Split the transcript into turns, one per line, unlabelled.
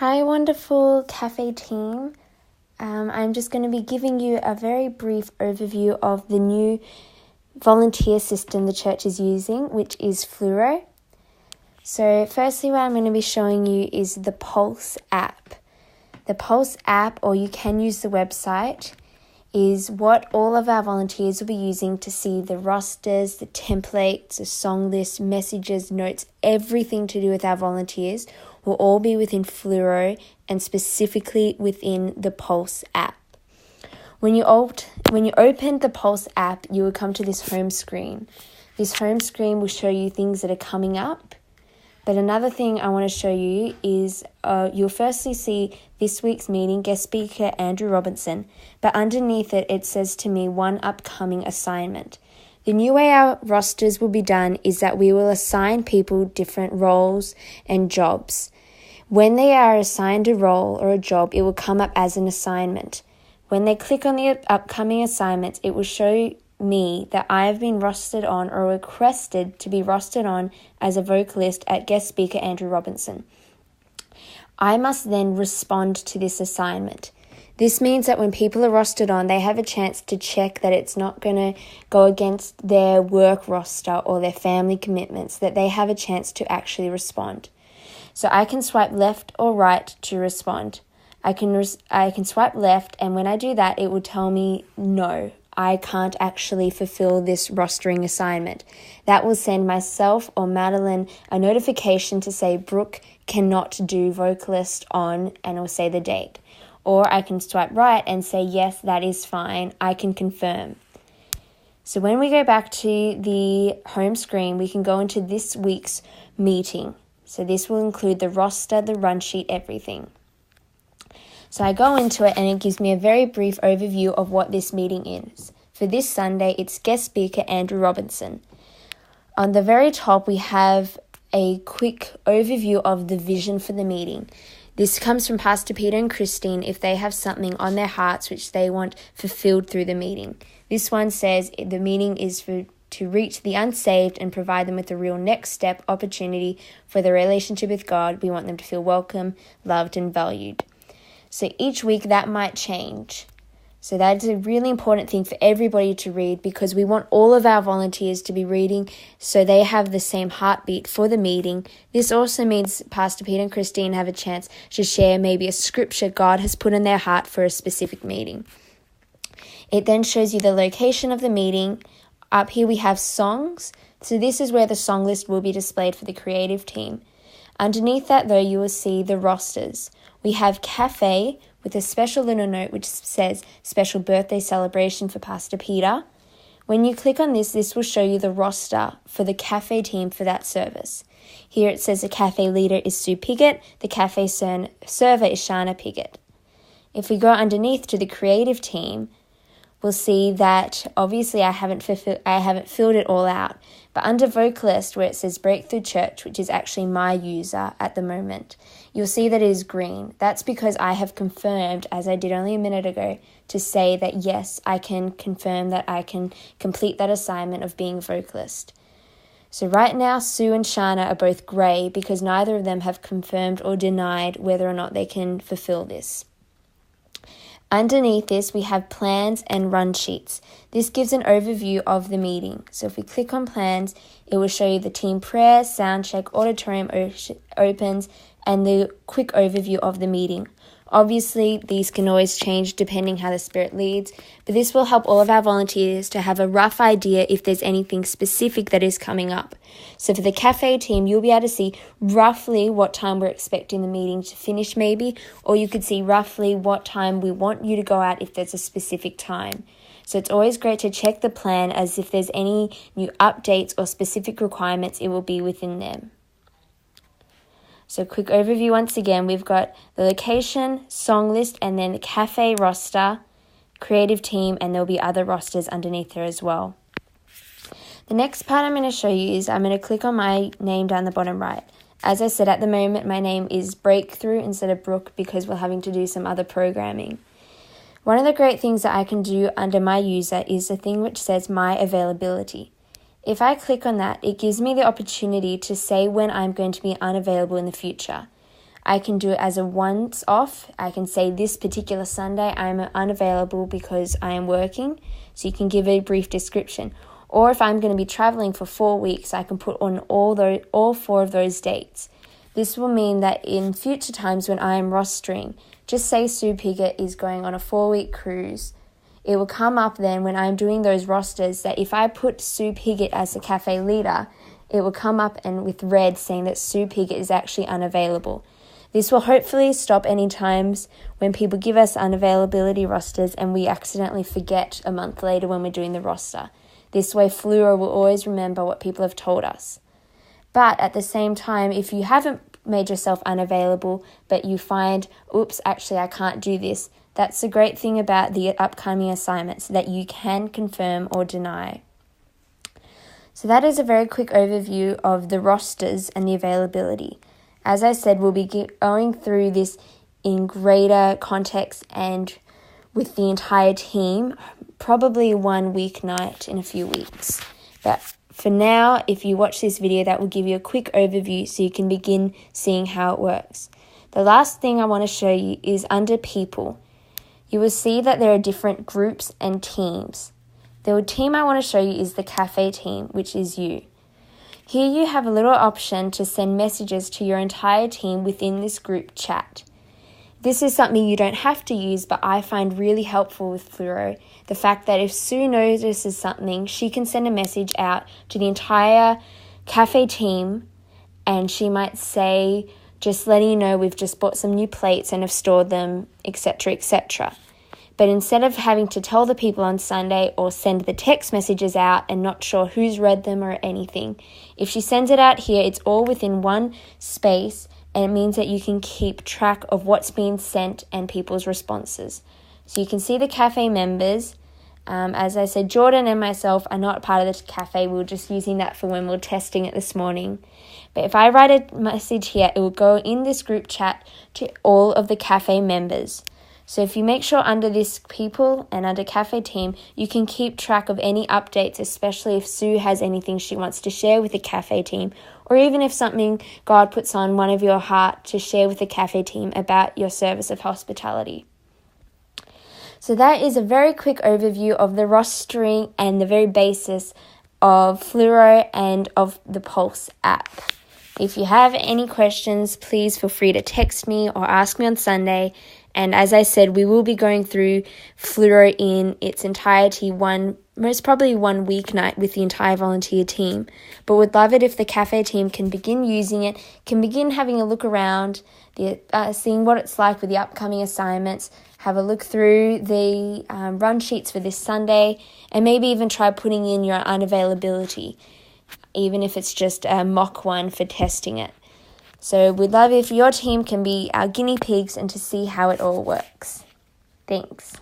Hi, wonderful cafe team. I'm just going to be giving you a very brief overview of the new volunteer system the church is using, which is Fluro. So firstly, what I'm going to be showing you is the Pulse app. The Pulse app, or you can use the website, is what all of our volunteers will be using to see the rosters, the templates, the song list, messages, notes, everything to do with our volunteers will all be within Fluro and specifically within the Pulse app. When you open the Pulse app, you will come to this home screen. This home screen will show you things that are coming up. But another thing I want to show you is you'll firstly see this week's meeting, guest speaker Andrew Robinson, but underneath it says to me one upcoming assignment. The new way our rosters will be done is that we will assign people different roles and jobs. When they are assigned a role or a job, it will come up as an assignment. When they click on the upcoming assignments, it will show me that I have been rostered on or requested to be rostered on as a vocalist at guest speaker Andrew Robinson. I must then respond to this assignment. This means that when people are rostered on, they have a chance to check that it's not going to go against their work roster or their family commitments, that they have a chance to actually respond. So I can swipe left or right to respond. I can swipe left, and when I do that, it will tell me no, I can't actually fulfill this rostering assignment. That will send myself or Madeline a notification to say Brooke cannot do vocalist on, and it will say the date. Or I can swipe right and say, yes, that is fine, I can confirm. So when we go back to the home screen, we can go into this week's meeting. So this will include the roster, the run sheet, everything. So I go into it and it gives me a very brief overview of what this meeting is. For this Sunday, it's guest speaker Andrew Robinson. On the very top, we have a quick overview of the vision for the meeting. This comes from Pastor Peter and Christine if they have something on their hearts which they want fulfilled through the meeting. This one says the meeting is to reach the unsaved and provide them with a real next step opportunity for their relationship with God. We want them to feel welcome, loved, and valued. So each week that might change. So that's a really important thing for everybody to read, because we want all of our volunteers to be reading so they have the same heartbeat for the meeting. This also means Pastor Peter and Christine have a chance to share maybe a scripture God has put in their heart for a specific meeting. It then shows you the location of the meeting. Up here we have songs. So this is where the song list will be displayed for the creative team. Underneath that, though, you will see the rosters. We have cafe with a special little note which says special birthday celebration for Pastor Peter. When you click on this will show you the roster for the cafe team for that service. Here it says the cafe leader is Sue Piggott, the cafe server is Shana Piggott. If we go underneath to the creative team, we'll see that obviously I haven't filled it all out. But under vocalist, where it says Breakthrough Church, which is actually my user at the moment, you'll see that it is green. That's because I have confirmed, as I did only a minute ago, to say that yes, I can confirm that I can complete that assignment of being vocalist. So right now, Sue and Shana are both grey because neither of them have confirmed or denied whether or not they can fulfill this. Underneath this, we have plans and run sheets. This gives an overview of the meeting. So if we click on plans, it will show you the team prayer, sound check, auditorium opens, and the quick overview of the meeting. Obviously, these can always change depending how the Spirit leads, but this will help all of our volunteers to have a rough idea if there's anything specific that is coming up. So for the cafe team, you'll be able to see roughly what time we're expecting the meeting to finish maybe, or you could see roughly what time we want you to go out if there's a specific time. So it's always great to check the plan, as if there's any new updates or specific requirements, it will be within them. So quick overview once again, we've got the location, song list, and then the cafe roster, creative team, and there'll be other rosters underneath there as well. The next part I'm going to show you is I'm going to click on my name down the bottom right. As I said, at the moment my name is Breakthrough instead of Brooke because we're having to do some other programming. One of the great things that I can do under my user is the thing which says my availability. If I click on that, it gives me the opportunity to say when I'm going to be unavailable in the future. I can do it as a once off. I can say this particular Sunday I'm unavailable because I am working, so you can give a brief description. Or if I'm going to be traveling for 4 weeks, I can put on all 4 of those dates. This will mean that in future times when I am rostering, just say Sue Piggott is going on a 4-week cruise, it will come up then when I'm doing those rosters that if I put Sue Piggott as the cafe leader, it will come up and with red saying that Sue Piggott is actually unavailable. This will hopefully stop any times when people give us unavailability rosters and we accidentally forget a month later when we're doing the roster. This way, Fluro will always remember what people have told us. But at the same time, if you haven't made yourself unavailable, but you find, oops, actually I can't do this, that's the great thing about the upcoming assignments, that you can confirm or deny. So that is a very quick overview of the rosters and the availability. As I said, we'll be going through this in greater context and with the entire team, probably one weeknight in a few weeks. But for now, if you watch this video, that will give you a quick overview so you can begin seeing how it works. The last thing I want to show you is under people. You will see that there are different groups and teams. The team I want to show you is the cafe team, which is you. Here you have a little option to send messages to your entire team within this group chat. This is something you don't have to use, but I find really helpful with Fluro. The fact that if Sue notices something, she can send a message out to the entire cafe team, and she might say, just letting you know we've just bought some new plates and have stored them, etc., etc. But instead of having to tell the people on Sunday or send the text messages out and not sure who's read them or anything, if she sends it out here, it's all within one space, and it means that you can keep track of what's being sent and people's responses. So you can see the cafe members. As I said, Jordan and myself are not part of the cafe. We were just using that for when we were testing it this morning. But if I write a message here, it will go in this group chat to all of the cafe members. So if you make sure under this people and under cafe team, you can keep track of any updates, especially if Sue has anything she wants to share with the cafe team, or even if something God puts on one of your heart to share with the cafe team about your service of hospitality. So that is a very quick overview of the rostering and the very basis of Fluro and of the Pulse app. If you have any questions, please feel free to text me or ask me on Sunday. And as I said, we will be going through Fluro in its entirety, most probably one weeknight with the entire volunteer team. But would love it if the cafe team can begin using it, can begin having a look around, seeing what it's like with the upcoming assignments, have a look through the run sheets for this Sunday, and maybe even try putting in your unavailability, even if it's just a mock one for testing it. So we'd love if your team can be our guinea pigs and to see how it all works. Thanks.